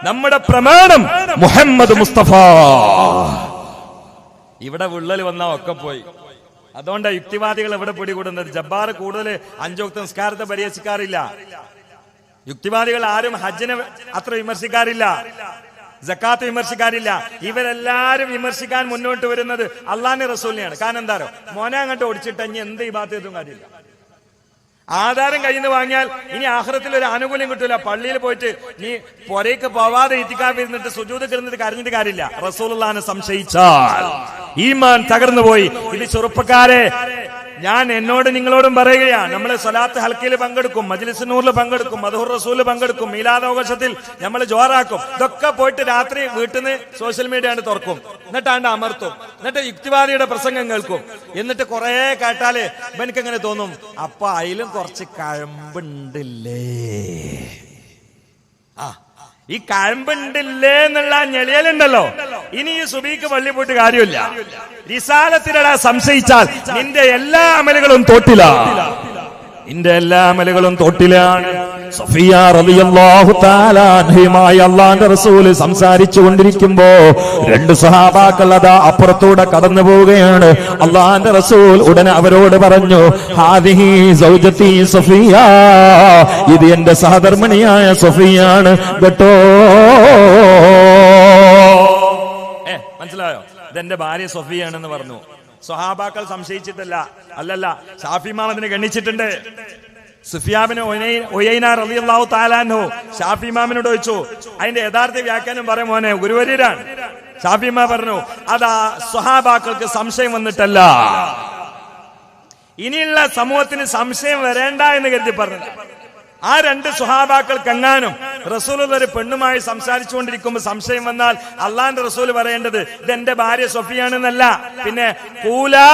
നമ്മുടെ പ്രമാണം മുഹമ്മദ് മുസ്തഫ. ഇവിടെ വിള്ളൽ വന്നാ ഒക്കെ പോയി. അതുകൊണ്ടാണ് യുക്തിവാദികൾ എവിടെ പിടികൂടുന്നത്. ജബ്ബാർ കൂടുതൽ 5 വക്ത് നിസ്കാരത്തെ പരിഹസിക്കാറില്ല. യുക്തിവാദികൾ ആരും ഹജ്ജിനെ അത്ര വിമർശിക്കാറില്ല, സക്കാത്ത് വിമർശിക്കാറില്ല. ഇവരെല്ലാരും വിമർശിക്കാൻ മുന്നോട്ട് വരുന്നത് അള്ളാന്റെ റസൂലിനെയാണ്. കാരണം എന്താണോ, മോനെ അങ്ങോട്ട് ഓടിച്ചിട്ട് ഇനി എന്ത് ഇബാദത്തും കാര്യമില്ല. ആധാരം കയ്യിൽ നിന്ന് വാങ്ങിയാൽ ഇനി ആഖിറത്തിൽ ഒരു ആനുകൂല്യം കിട്ടൂല. പള്ളിയിൽ പോയിട്ട് നീ പുരയ്ക്ക് പോവാതെ ഇത്തിക്കാഫ് ഇരുന്നിട്ട് സുജൂദ് കിടന്നിട്ട് കരഞ്ഞിട്ട് കാര്യമില്ല. റസൂലുള്ളാഹിനെ സംശയിച്ചാൽ ഈമാൻ തകർന്നു പോയി. ഇത് ചെറുപ്പക്കാരെ, ഞാൻ എന്നോട് നിങ്ങളോടും പറയുകയാണ്, നമ്മൾ സ്വലാത്ത് ഹൽക്കയിൽ പങ്കെടുക്കും, മജ്ലിസ് നൂറിൽ പങ്കെടുക്കും, മദ്ഹുർ റസൂലിൽ പങ്കെടുക്കും, മീലാദാഘോഷത്തിൽ നമ്മൾ ജോറാക്കും. ഇതൊക്കെ പോയിട്ട് രാത്രി വീട്ടിൽ നിന്ന് സോഷ്യൽ മീഡിയ തുറക്കും, എന്നിട്ടാണ്ട് അമർത്തും, എന്നിട്ട് യുക്തിവാദിയുടെ പ്രസംഗം കേൾക്കും. എന്നിട്ട് കുറെ കേട്ടാല് എനിക്ക് എങ്ങനെ തോന്നും, അപ്പൊ അതിലും കുറച്ച് കഴമ്പുണ്ടില്ലേ. ഈ കഴമ്പുണ്ടില്ലേ എന്നുള്ള ഞെളിയലുണ്ടല്ലോ. ഇനി ഈ സുബീക്ക് പള്ളി പോയിട്ട് കാര്യമില്ല. റിസാലത്തിലടാ സംശയിച്ചാൽ നിന്റെ എല്ലാ അമലുകളും തോട്ടിലാണ്. സഫിയ റളിയല്ലാഹു തആല അൻഹയുമായി അല്ലാഹുവിന്റെ റസൂൽ സംസാരിച്ചു കൊണ്ടിരിക്കുമ്പോ 2 സ്വഹാബാക്കൾ അതാ അപ്പുറത്തൂടെ കടന്നു പോവുകയാണ്. അല്ലാഹുവിന്റെ റസൂൽ ഉടനെ അവരോട് പറഞ്ഞു, ഹാദിഹി സൗജത്തി സഫിയ, ഇത് എന്റെ സഹധർമ്മിണിയായ സഫിയാണ് കേട്ടോ. മനസ്സിലായോ? ഇതെന്റെ ഭാര്യ സഫിയാണെന്ന് പറഞ്ഞു. സ്വഹാബാക്കൾ സംശയിച്ചിട്ടല്ല, അല്ലല്ല, ഷാഫി ഇമാം അതിനെ ഗണ്ണിച്ചിട്ടുണ്ട്. സുഫിയാബിന് ഉയൈന റളിയല്ലാഹു തആല അൻഹു ഷാഫി ഇമാമിനോട് ചോദിച്ചു, അതിന്റെ യഥാർത്ഥ വ്യാഖ്യാനം പറയും മോനെ, ഗുരുവര്യരാണ്. ഷാഫി ഇമാം പറഞ്ഞു, അതാ സ്വഹാബാക്കൾക്ക് സംശയം വന്നിട്ടല്ല, ഇനിയുള്ള സമൂഹത്തിന് സംശയം വരേണ്ട എന്ന് കരുതി പറഞ്ഞു. ആ 2 സ്വഹാബാക്കൾക്ക് എങ്ങാനും റസൂലുള്ള ഒരു പെണ്ണുമായി സംസാരിച്ചുകൊണ്ടിരിക്കുമ്പോൾ സംശയം വന്നാൽ അള്ളാന്റെ റസൂൽ പറയേണ്ടത് ഇതെന്റെ ഭാര്യ സഫിയാണെന്നല്ല, പിന്നെ ഖൂലാ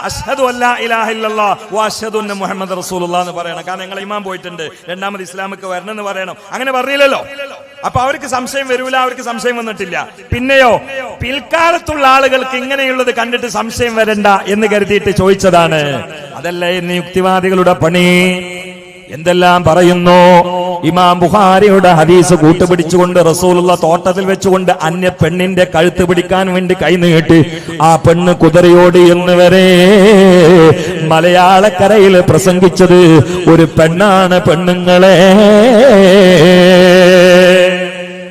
അശ്ഹദു അല്ലാ ഇലാഹ ഇല്ലല്ലാഹ് വ അശ്ഹദു അന്ന മുഹമ്മദ് റസൂലുള്ളാഹ് എന്ന് പറയണം. കാരണം നിങ്ങൾ ഇമാം പോയിട്ടുണ്ട്, രണ്ടാമത് ഇസ്ലാമിക്ക് വരണം എന്ന് പറയണം. അങ്ങനെ പറഞ്ഞില്ലല്ലോ. അപ്പൊ അവർക്ക് സംശയം വരൂല, അവർക്ക് സംശയം വന്നിട്ടില്ല. പിന്നെയോ, പിൽക്കാലത്തുള്ള ആളുകൾക്ക് ഇങ്ങനെയുള്ളത് കണ്ടിട്ട് സംശയം വരണ്ട എന്ന് കരുതിയിട്ട് ചോദിച്ചതാണ്. അതല്ലേ ഇന്ന് യുക്തിവാദികളുടെ പണി. എന്തെല്ലാം പറയുന്നു. ഇമാം ബുഖാരിയുടെ ഹദീസ് കൂട്ടുപിടിച്ചുകൊണ്ട് റസൂലുള്ള തോട്ടത്തിൽ വെച്ചുകൊണ്ട് അന്യ പെണ്ണിന്റെ കഴുത്ത് പിടിക്കാൻ വേണ്ടി കൈനീട്ടി ആ പെണ്ണ് കുതിരയോടി എന്ന് വരെ മലയാളക്കരയിൽ പ്രസംഗിച്ചത് ഒരു പെണ്ണാണ്. പെണ്ണുങ്ങളെ,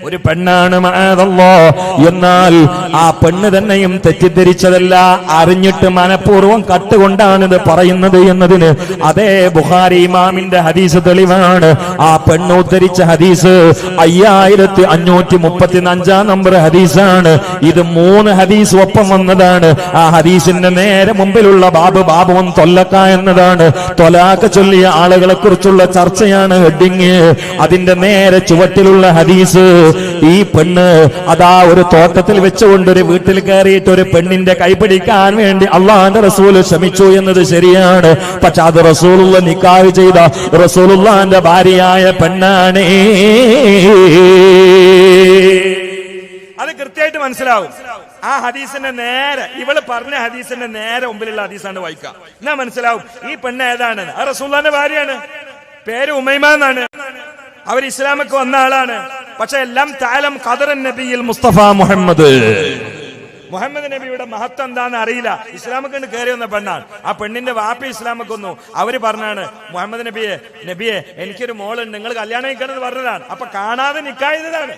ഒരു പെണ്ണാണ് മഅദല്ലാഹ്. എന്നാൽ ആ പെണ്ണ് തന്നെയും തെറ്റിദ്ധരിച്ചതല്ല, അറിഞ്ഞിട്ട് മനഃപൂർവ്വം കട്ടുകൊണ്ടാണ് ഇത് പറയുന്നത് എന്നതിന് അതേ ബുഖാരി ഇമാമിന്റെ ഹദീസ് തെളിവാണ്. ആ പെണ്ണ് ഉദ്ധരിച്ച ഹദീസ് 5535 നമ്പർ ഹദീസാണ്. ഇത് 3 ഹദീസ് ഒപ്പം വന്നതാണ്. ആ ഹദീസിന്റെ നേരെ മുമ്പിലുള്ള ബാബുവൻ തൊല്ലക്ക എന്നതാണ്. തൊലാക്ക് ചൊല്ലിയ ആളുകളെ കുറിച്ചുള്ള ചർച്ചയാണ് ഹെഡിങ്. അതിന്റെ നേരെ ചുവട്ടിലുള്ള ഹദീസ്, ഈ പെണ്ണ് അതാ ഒരു തോട്ടത്തിൽ വെച്ചുകൊണ്ട് ഒരു വീട്ടിൽ കയറിയിട്ട് ഒരു പെണ്ണിന്റെ കൈപിടിക്കാൻ വേണ്ടി അള്ളാഹുവിന്റെ റസൂല് ശ്രമിച്ചു എന്നത് ശരിയാണ്. പക്ഷെ അത് റസൂലുള്ള നിക്കാഹ് ചെയ്ത റസൂലുള്ളാഹിന്റെ ഭാര്യയായ പെണ്ണാണ്. അത് കൃത്യമായിട്ട് മനസ്സിലാവും. ആ ഹദീസിന്റെ നേരെ, ഇവള് പറഞ്ഞ ഹദീസിന്റെ നേരെ മുമ്പിലുള്ള ഹദീസാണ് വായിക്കുക. എന്നാ മനസ്സിലാവും ഈ പെണ്ണ് ഏതാണ്. ആ റസൂലുള്ളാഹിന്റെ ഭാര്യയാണ്, പേര് ഉമൈമ എന്നാണ്. അവർ ഇസ്ലാമൊക്കെ വന്ന ആളാണ്. പക്ഷെ എല്ലാം താലം ഖദറൻ നബിയിൽ മുസ്തഫ മുഹമ്മദ് നബിയുടെ മഹത്വം എന്താന്ന് അറിയില്ല. ഇസ്ലാമൊക്കെ കയറി വന്ന പെണ്ണാണ്. ആ പെണ്ണിന്റെ വാപ്പി ഇസ്ലാമൊക്കെ വന്നു. അവര് പറഞ്ഞാണ്, മുഹമ്മദ് നബിയെ എനിക്കൊരു മോളുണ്ട്, നിങ്ങൾ കല്യാണം കഴിക്കണമെന്ന് പറഞ്ഞതാണ്. അപ്പൊ കാണാതെ നിക്കായതാണ്.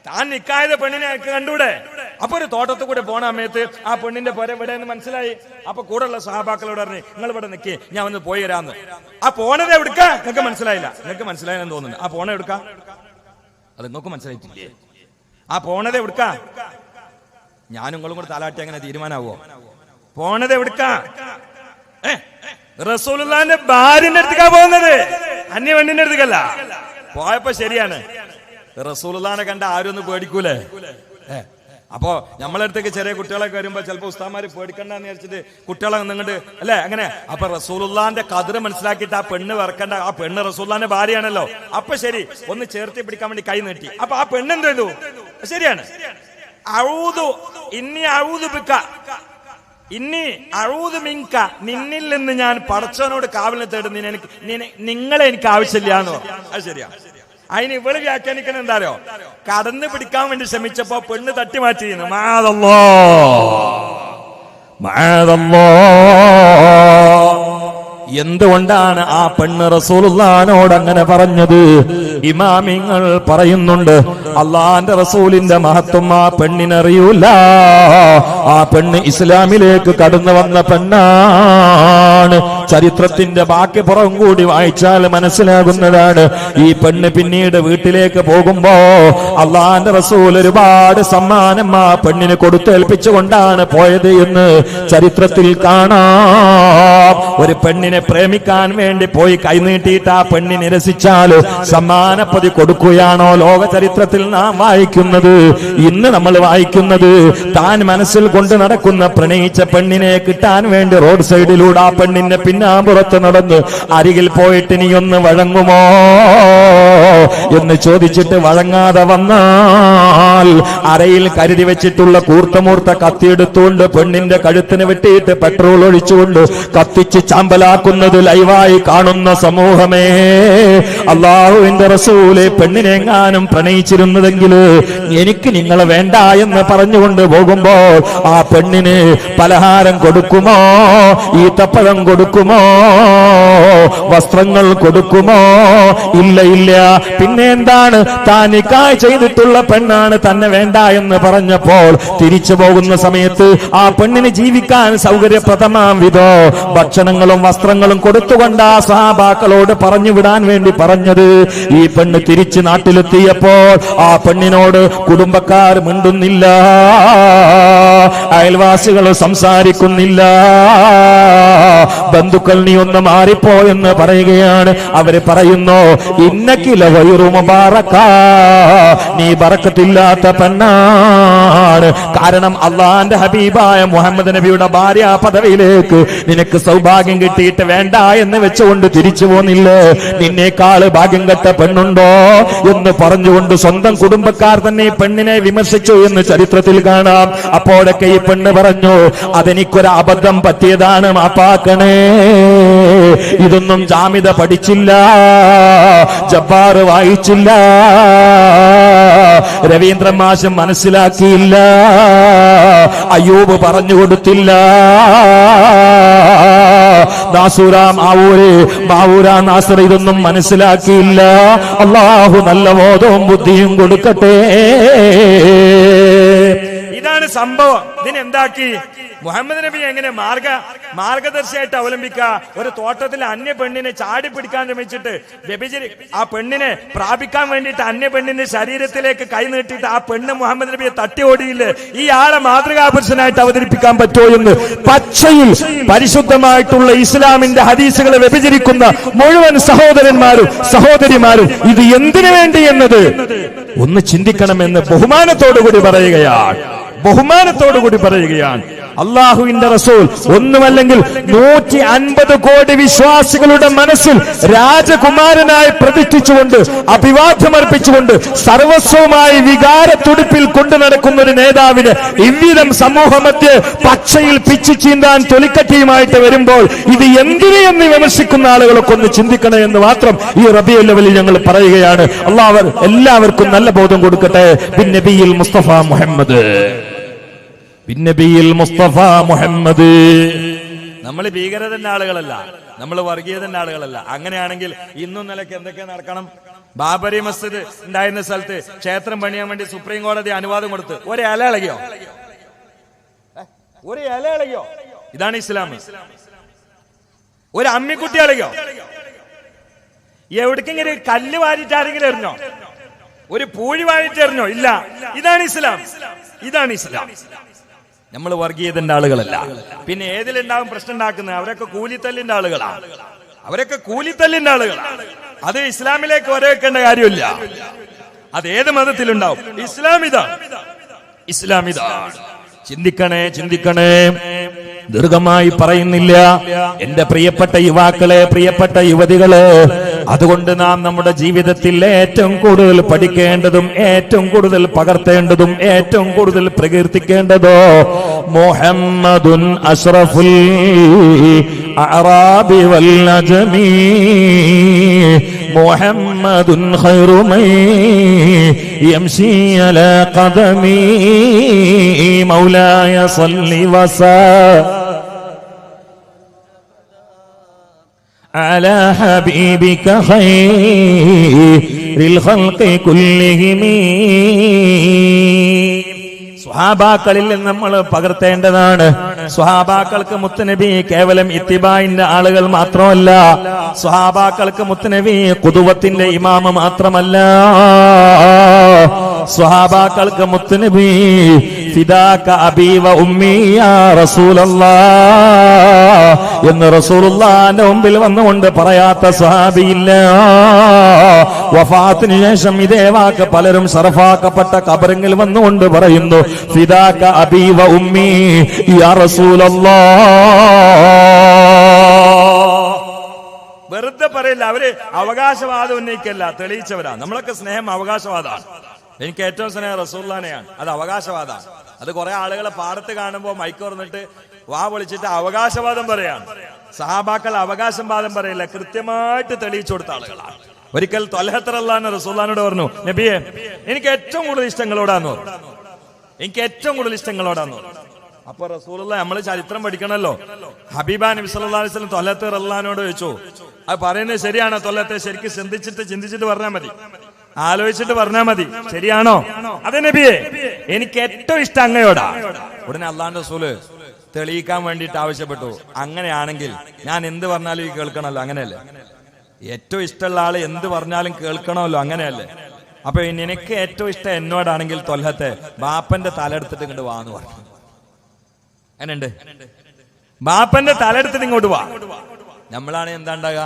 താൻ നിക്കായത് പെണ്ണിനെ കണ്ടൂടെ. അപ്പൊ ഒരു തോട്ടത്തിൽ കൂടെ പോണ സമയത്ത് ആ പെണ്ണിന്റെ പുര ഇവിടെ എന്ന് മനസ്സിലായി. അപ്പൊ കൂടെയുള്ള സഹാബാക്കളോട് പറഞ്ഞു, നിങ്ങൾ ഇവിടെ നിൽക്കേ, ഞാൻ ഒന്ന് പോയി വരാന്ന്. ആ പോണത് എവിടുക്ക നിങ്ങൾക്ക് മനസ്സിലായില്ല. നിങ്ങൾക്ക് മനസ്സിലായെന്ന് തോന്നുന്നു. ആ പോണ എവിടുക്ക, അത് നിങ്ങൾക്ക് മനസ്സിലായിട്ടില്ലേ? ആ പോണത് എവിടുക്ക? ഞാനും നിങ്ങളും കൂടെ തലാട്ടി അങ്ങനെ തീരുമാനാവോ? പോണത് എവിടുക്ക? റസൂലുള്ളാഹിന്റെ ഭാര്യന്റെ അടുത്തേക്കാ പോകുന്നത്, അന്യ പെണ്ണിന്റെ അടുത്തേക്കല്ല. പോയപ്പോ ശരിയാണ്, റസൂലുള്ളാഹിനെ കണ്ട ആരും ഒന്ന് പേടിക്കൂലേ? അപ്പോ നമ്മളടുത്തേക്ക് ചെറിയ കുട്ടികളൊക്കെ വരുമ്പോ ചിലപ്പോ ഉസ്താദ്മാര് പേടിക്കണ്ടെന്ന് വിചാരിച്ചിട്ട് കുട്ടികളെ നിങ്ങണ്ട് അല്ലെ അങ്ങനെ. അപ്പൊ റസൂലുള്ളാഹിന്റെ ഖദർ മനസ്സിലാക്കിയിട്ട് ആ പെണ്ണ് വറക്കണ്ട. ആ പെണ്ണ് റസൂലുള്ളാഹിന്റെ ഭാര്യയാണല്ലോ. അപ്പൊ ശരി, ഒന്ന് ചേർത്തി പിടിക്കാൻ വേണ്ടി കൈ നീട്ടി. അപ്പൊ ആ പെണ്ണ് എന്ത് ചെയ്തു? ശരിയാണ്, നിന്നിൽ നിന്ന് ഞാൻ പടച്ചവനോട് കാവലിനെ തേടുന്നു, നിങ്ങളെ എനിക്ക് ആവശ്യമില്ല എന്ന് പറഞ്ഞു. അത് ശരിയാ. അതിന് ഇവള് വ്യാഖ്യാനിക്കണം എന്താരോ, കടന്ന് പിടിക്കാൻ വേണ്ടി ശ്രമിച്ചപ്പോ പെണ്ണ് തട്ടി മാറ്റിയിരുന്നു. എന്തുകൊണ്ടാണ് ആ പെണ്ണ് റസൂലുള്ളാഹിനോട് അങ്ങനെ പറഞ്ഞത്? ഇമാമിങ്ങൾ പറയുന്നുണ്ട്, അള്ളാന്റെ റസൂലിന്റെ മഹത്വം ആ പെണ്ണിനറിയൂല. ആ പെണ്ണ് ഇസ്ലാമിലേക്ക് കടന്നു വന്ന പെണ്ണാണ്. ചരിത്രത്തിന്റെ ബാക്കി പുറം കൂടി വായിച്ചാൽ മനസ്സിലാകുന്നതാണ്. ഈ പെണ്ണ് പിന്നീട് വീട്ടിലേക്ക് പോകുമ്പോ അള്ളാന്റെ റസൂൽ ഒരുപാട് സമ്മാനം ആ പെണ്ണിന് കൊടുത്തേൽപ്പിച്ചുകൊണ്ടാണ് പോയത് എന്ന് ചരിത്രത്തിൽ കാണാം. ഒരു പെണ്ണിനെ പ്രേമിക്കാൻ വേണ്ടി പോയി കൈനീട്ടിയിട്ട് ആ പെണ്ണിനെ നിരസിച്ചാൽ സമ്മാനപ്പതി കൊടുക്കുകയാണോ ലോക ചരിത്രത്തിൽ നാം വായിക്കുന്നത്? ഇന്ന് നമ്മൾ വായിക്കുന്നത് താൻ മനസ്സിൽ കൊണ്ട് നടക്കുന്ന പ്രണയിച്ച പെണ്ണിനെ കിട്ടാൻ വേണ്ടി റോഡ് സൈഡിലൂടെ ആ പെണ്ണിന്റെ പിന്നാമ്പുറത്ത് നടന്ന് അരികിൽ പോയിട്ട് നീ ഒന്ന് വഴങ്ങുമോ എന്ന് ചോദിച്ചിട്ട് വഴങ്ങാതെ വന്നാൽ അരയിൽ കരുതി വെച്ചിട്ടുള്ള കൂർത്തമൂർത്ത കത്തിയെടുത്തുകൊണ്ട് പെണ്ണിന്റെ കഴുത്തിന് വെട്ടിയിട്ട് പെട്രോൾ ഒഴിച്ചുകൊണ്ട് കത്തിച്ച് ചാമ്പലാക്കുന്നത് ലൈവായി കാണുന്ന സമൂഹമേ, അള്ളാഹുവിന്റെ റസൂല് പെണ്ണിനെങ്ങാനും പ്രണയിച്ചിരുന്നതെങ്കിൽ എനിക്ക് നിങ്ങളെ വേണ്ട എന്ന് പറഞ്ഞുകൊണ്ട് പോകുമ്പോൾ ആ പെണ്ണിന് പലഹാരം കൊടുക്കുമോ, ഈത്തപ്പഴം കൊടുക്കുമോ, വസ്ത്രങ്ങൾ കൊടുക്കുമോ? ഇല്ല ഇല്ല. പിന്നെ എന്താണ്, താൻ നിക്കാഹ് ചെയ്തിട്ടുള്ള പെണ്ണാണ് തന്നെ വേണ്ട എന്ന് പറഞ്ഞപ്പോൾ തിരിച്ചു പോകുന്ന സമയത്ത് ആ പെണ്ണിന് ജീവിക്കാൻ സൗകര്യപ്രദമാം വിധോ ഭക്ഷണങ്ങളും വസ്ത്രങ്ങളും കൊടുത്തുകൊണ്ട് ആ സഹാബാക്കളോട് പറഞ്ഞു വിടാൻ വേണ്ടി പറഞ്ഞത്. ഈ പെണ്ണ് തിരിച്ച് നാട്ടിലെത്തിയപ്പോൾ ആ പെണ്ണിനോട് കുടുംബക്കാർ മിണ്ടുന്നില്ല, അയൽവാസികൾ സംസാരിക്കുന്നില്ല, ബന്ധുക്കൾ നീ ഒന്ന് മാറിപ്പോയെന്ന് പറയുകയാണ്. അവര് പറയുന്നു, ഇന്നക്കില വൈറു മുബാറക, നീ ബറക്കത്തില്ലാത്ത പെണ്ണാണ്. കാരണം അള്ളാന്റെ ഹബീബായ മുഹമ്മദ് നബിയുടെ ഭാര്യ പദവിയിലേക്ക് നിനക്ക് സൗഭാഗ്യം കിട്ടിയിട്ട് വേണ്ട എന്ന് വെച്ചുകൊണ്ട് തിരിച്ചു പോന്നില്ലേ? നിന്നേക്കാള് ഭാഗ്യം കെട്ട പെണ്ണുണ്ടോ എന്ന് പറഞ്ഞുകൊണ്ട് സ്വന്തം കുടുംബക്കാർ തന്നെ ഈ പെണ്ണിനെ വിമർശിച്ചു എന്ന് ചരിത്രത്തിൽ കാണാം. അപ്പോഴൊക്കെ ഈ പെണ്ണ് പറഞ്ഞു, അതെനിക്കൊരു അബദ്ധം പറ്റിയതാണ്, മാപ്പാക്കണേ. ഇതൊന്നും ജാമിദ പഠിച്ചില്ല, ജബ്ബാർ വായിച്ചില്ല, രവീന്ദ്രൻ മാഷ് മനസ്സിലാക്കിയില്ല, അയ്യൂബ് പറഞ്ഞു കൊടുത്തില്ല, നാസൂരാം ആവൂര് മാവൂരാ നാസർ ഇതൊന്നും മനസ്സിലാക്കിയില്ല. അള്ളാഹു നല്ല ബോധവും ബുദ്ധിയും കൊടുക്കട്ടെ. ഇതാണ് സംഭവം. ഇതിനെന്താക്കി മുഹമ്മദ് നബി എങ്ങനെ മാർഗദർശിയായിട്ട് അവലംബിക്കുക? ഒരു തോട്ടത്തിൽ അന്യ പെണ്ണിനെ ചാടി പിടിക്കാൻ ശ്രമിച്ചിട്ട് ആ പെണ്ണിനെ പ്രാപിക്കാൻ വേണ്ടിയിട്ട് അന്യ പെണ്ണിന്റെ ശരീരത്തിലേക്ക് കൈ നീട്ടിയിട്ട് ആ പെണ്ണ് മുഹമ്മദ് നബിയെ തട്ടി ഓടിയില്ലേ? ഈ ആളെ മാതൃകാപുരുഷനായിട്ട് അവതരിപ്പിക്കാൻ പറ്റുമോ എന്ന് പച്ചയിൽ പരിശുദ്ധമായിട്ടുള്ള ഇസ്ലാമിന്റെ ഹദീസുകളെ വ്യഭിചരിക്കുന്ന മുഴുവൻ സഹോദരന്മാരും സഹോദരിമാരും ഇത് എന്തിനു വേണ്ടി എന്നത് ഒന്ന് ചിന്തിക്കണമെന്ന് ബഹുമാനത്തോടുകൂടി പറയുകയാണ്. അള്ളാഹുവിന്റെ റസൂൽ ഒന്നുമല്ലെങ്കിൽ 150 കോടി വിശ്വാസികളുടെ മനസ്സിൽ രാജകുമാരനായി പ്രതിഷ്ഠിച്ചുകൊണ്ട് അഭിവാദ്യമർപ്പിച്ചുകൊണ്ട് സർവസ്വമായി വികാരത്തുടിപ്പിൽ കൊണ്ടു നടക്കുന്ന ഒരു നേതാവിന് ഇவ்விதം സമൂഹമധ്യേ പച്ചയിൽ പിച്ചു ചീന്താൻ തൊലിക്കട്ടിയുമായിട്ട് വരുമ്പോൾ ഇത് എന്തിനെ എന്ന് വിമർശിക്കുന്ന ആളുകളൊക്കെ ഒന്ന് ചിന്തിക്കണേ എന്ന് മാത്രം ഈ റബീഉൽ അവ്വലിൽ ഞങ്ങൾ പറയുകയാണ്. അള്ളാഹു എല്ലാവർക്കും നല്ല ബോധം കൊടുക്കട്ടെ. ബിൻ നബിയിൽ മുസ്തഫ മുഹമ്മദ്, നമ്മൾ ഭീകരതന്റെ ആളുകളല്ല, നമ്മൾ വർഗീയതന്റെ ആളുകളല്ല. അങ്ങനെയാണെങ്കിൽ ഇന്നും നിലയ്ക്ക് എന്തൊക്കെ നടക്കണം? ബാബരി മസ്ജിദ് ഉണ്ടായിരുന്ന സ്ഥലത്ത് ക്ഷേത്രം പണിയാൻ വേണ്ടി സുപ്രീം കോടതി അനുവാദം കൊടുത്ത് ഒരു ഇല ഇളകിയോ? ഇതാണ് ഇസ്ലാം. ഒരു അമ്മിക്കുട്ടി ഇളകിയോ? എവിടേക്കെങ്കിലും കല്ല് വാരിട്ട് ആരെങ്കിലും എറിഞ്ഞോ? ഒരു പൂഴി വാരിട്ട് എറിഞ്ഞോ? ഇല്ല. ഇതാണ് ഇസ്ലാം. നമ്മൾ വർഗീയതന്റെ ആളുകളല്ല. പിന്നെ ഏതിലുണ്ടാവും പ്രശ്നം ഉണ്ടാക്കുന്നത്? അവരൊക്കെ കൂലിത്തല്ലിന്റെ ആളുകളാണ്. അത് ഇസ്ലാമിലേക്ക് വരവേക്കേണ്ട കാര്യമില്ല. അത് ഏത് മതത്തിലുണ്ടാവും. ഇസ്ലാം ഇതാണ്. ചിന്തിക്കണേ. ദീർഘമായി പറയുന്നില്ല എന്റെ പ്രിയപ്പെട്ട യുവാക്കളെ, പ്രിയപ്പെട്ട യുവതികളെ. അതുകൊണ്ട് നാം നമ്മുടെ ജീവിതത്തിൽ ഏറ്റവും കൂടുതൽ പഠിക്കേണ്ടതും ഏറ്റവും കൂടുതൽ പകർത്തേണ്ടതും ഏറ്റവും കൂടുതൽ പ്രകീർത്തിക്കേണ്ടതോ മുഹമ്മദുൻ അഷ്റഫുൽ അഅറാബി വൽ അജമി മുഹമ്മദുൻ ഖൈറു മൻ യംശി അലാ ഖദമി മൗലായ സല്ലി വസല്ലം على حبيبك خير الخلق كلهم. സ്വഹാബാക്കളിൽ നമ്മൾ പകർത്തേണ്ടതാണ്. സ്വഹാബാക്കൾക്ക് മുത്തുനബി കേവലം ഇത്തിബായിന്റെ ആളുകൾ മാത്രമല്ല, സ്വഹാബാക്കൾക്ക് മുത്തുനബി ഖുദുവത്തിന്റെ ഇമാമ മാത്രമല്ല, സ്വഹാബാക്കൾക്ക് മുത്തുനബി ഫിദാക അബീ വ ഉമ്മി യാ റസൂലല്ലാഹ് എന്ന് റസൂലുള്ളാഹിന്റെ മുമ്പിൽ വന്നുകൊണ്ട് പറയാത്ത സ്വഹാബിയില്ല. വഫാത്തിന് ശേഷം ഇതേ വാക്ക് പലരും ശറഫാക്കപ്പെട്ട ഖബറിൽ വന്നുകൊണ്ട് പറയുന്നു, ഫിദാക അബീ വ ഉമ്മി യാ റസൂലല്ലാഹ്. വെറുതെ പറയില്ല, അവര് അവകാശവാദം ഉന്നയിക്കല്ല, തെളിയിച്ചവരാ. നമ്മളൊക്കെ സ്നേഹം അവകാശവാദമാണ്. എനിക്ക് ഏറ്റവും സ്നേഹം റസൂലുള്ളാഹിനെയാണ്, അത് അവകാശവാദമാണ്. അത് കുറെ ആളുകളെ പാടത്ത് കാണുമ്പോൾ മൈക്ക് തുറന്നിട്ട് വാ പൊളിച്ചിട്ട് അവകാശവാദം പറയാണ്. സഹാബാക്കൾ അവകാശവാദം പറയില്ല, കൃത്യമായിട്ട് തെളിയിച്ചു കൊടുത്ത ആളുകളാണ്. ഒരിക്കൽ ത്വൽഹത്ത് റളിയല്ലാഹു റസൂലുള്ളാഹിനോട് പറഞ്ഞു, നബിയെ എനിക്ക് ഏറ്റവും കൂടുതൽ ഇഷ്ടങ്ങളോടാന്ന് പറഞ്ഞു, എനിക്ക് ഏറ്റവും കൂടുതൽ ഇഷ്ടങ്ങളോടാന്ന് പറഞ്ഞു. അപ്പൊ റസൂലുള്ളാഹി, നമ്മൾ ചരിത്രം പഠിക്കണല്ലോ, ഹബീബാ നബി സല്ലല്ലാഹു അലൈഹി വസല്ലം ത്വൽഹത്ത് റളിയല്ലാഹുവിനോട് ചോദിച്ചു, അത് പറയുന്നത് ശരിയാണോ ത്വൽഹത്തെ? ശരിക്കും ചിന്തിച്ചിട്ട് പറഞ്ഞാൽ മതി, ആലോചിച്ചിട്ട് പറഞ്ഞാൽ മതി, ശരിയാണോ? അതെ നബിയെ, എനിക്ക് ഏറ്റവും ഇഷ്ടം അങ്ങയോടാ. ഉടനെ അള്ളാഹുവിന്റെ റസൂല് തെളിയിക്കാൻ വേണ്ടിയിട്ട് ആവശ്യപ്പെട്ടു, അങ്ങനെയാണെങ്കിൽ ഞാൻ എന്ത് പറഞ്ഞാലും ഈ കേൾക്കണമല്ലോ, അങ്ങനെയല്ലേ? ഏറ്റവും ഇഷ്ടമുള്ള ആള് എന്ത് പറഞ്ഞാലും കേൾക്കണമല്ലോ, അങ്ങനെയല്ലേ? അപ്പൊ നിനക്ക് ഏറ്റവും ഇഷ്ടം എന്നോടാണെങ്കിൽ ത്വൽഹത്തെ ബാപ്പന്റെ തലെടുത്തിട്ട് ഇങ്ങോട്ട് വാന്ന് പറഞ്ഞു. അങ്ങനെയുണ്ട്, ബാപ്പന്റെ തലെടുത്തിട്ട് ഇങ്ങോട്ട് വാ. നമ്മളാണ് എന്താ ഉണ്ടാകുക,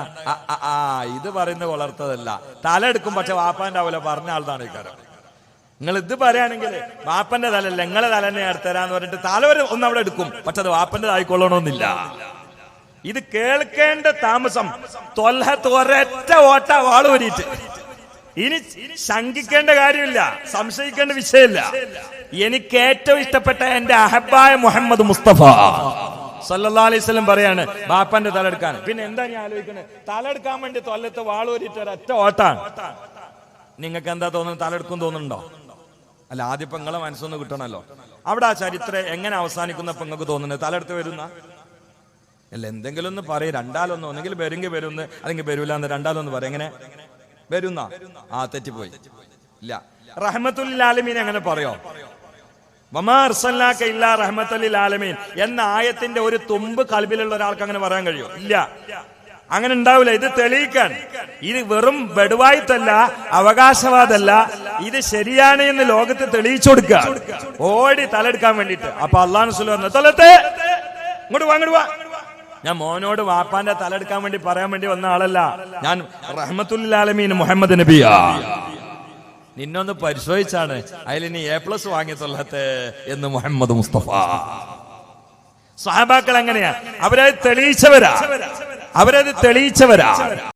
ഇത് പറയുന്നത് വളർത്തതല്ല, തലെടുക്കും, പക്ഷെ വാപ്പാന്റെ ആവില്ല, പറഞ്ഞ ആൾതാണ് ഇക്കാരം. നിങ്ങൾ ഇത് പറയുകയാണെങ്കിൽ വാപ്പന്റെ തലല്ല, നിങ്ങളെ തല തന്നെ എടുത്തരാന്ന് പറഞ്ഞിട്ട് തല ഒന്ന് അവിടെ എടുക്കും, പക്ഷെ അത് വാപ്പന്റെ ആയിക്കൊള്ളണമെന്നില്ല. ഇത് കേൾക്കേണ്ട താമസം ത്വൽഹത്ത് ഒരൊറ്റ ഓട്ട വാള് വരിയിട്ട്. ഇനി ശങ്കിക്കേണ്ട കാര്യമില്ല, സംശയിക്കേണ്ട വിഷയമില്ല. എനിക്ക് ഏറ്റവും ഇഷ്ടപ്പെട്ട എന്റെ അഹബ്ബായ മുഹമ്മദ് മുസ്തഫ സല്ലല്ലാഹു അലൈഹി വസല്ലം പറയാണ് ബാപ്പന്റെ തലെടുക്കാൻ. പിന്നെ എന്താ ഞാൻ ആലോചിക്കണേ, തലെടുക്കാൻ വേണ്ടി ത്വൽഹത്ത് വാള് വരിയിട്ട് ഒരൊറ്റ ഓട്ടാണ്. നിങ്ങൾക്ക് എന്താ തോന്നുന്നത്, തലെടുക്കും തോന്നുന്നുണ്ടോ? അല്ല, ആദ്യം ഇപ്പൊ നിങ്ങളെ മനസ്സൊന്ന് കിട്ടണല്ലോ. അവിടെ ആ ചരിത്രം എങ്ങനെ അവസാനിക്കുന്നപ്പോ നിങ്ങൾക്ക് തോന്നുന്നത്, തലെടുത്ത് വരുന്ന അല്ല, എന്തെങ്കിലും ഒന്ന് പറയും, രണ്ടാലൊന്നും, ഒന്നെങ്കിൽ വരുമെങ്കിൽ വരുന്ന്, അല്ലെങ്കിൽ വരൂല എന്ന് രണ്ടാലൊന്ന് പറയും. എങ്ങനെ വരുന്ന? ആ, തെറ്റിപ്പോയി. ഇല്ല, റഹ്മത്തുൽ ആലമീൻ അങ്ങനെ പറയോ? വമാ അർസൽനാക ഇല്ലാ റഹ്മത്തുൽ ആലമീൻ എന്ന ആയത്തിന്റെ ഒരു തുമ്പ് കൽബിലുള്ള ഒരാൾക്ക് അങ്ങനെ പറയാൻ കഴിയോ? ഇല്ല, അങ്ങനെ ഉണ്ടാവില്ല. ഇത് തെളിയിക്കാൻ, ഇത് വെറും ബെടുവായിത്തല്ല, അവകാശവാദമല്ല, ഇത് ശരിയാണ് എന്ന് ലോകത്ത് തെളിയിച്ചു കൊടുക്കുക, ഓടി തലെടുക്കാൻ വേണ്ടിട്ട്. അപ്പൊ അള്ളാഹു റസൂൽ പറഞ്ഞു, ത്വൽഹത്തെ ഇങ്ങോട്ട് വാ, ഇങ്ങോട്ട് വാ. ഞാൻ മോനോട് വാപ്പാന്റെ തലെടുക്കാൻ വേണ്ടി പറയാൻ വേണ്ടി വന്ന ആളല്ല, ഞാൻ റഹ്മത്തുൽ ആലമീൻ മുഹമ്മദ് നബിയാ. നിന്നൊന്ന് പരിശോധിച്ചാണ് അതിൽ നീ A+ വാങ്ങി ത്വൽഹത്തെ എന്ന് മുഹമ്മദ് മുസ്തഫ. സ്വഹാബാക്കൾ അങ്ങനെയാ, അവരത് തെളിയിച്ചവരാ.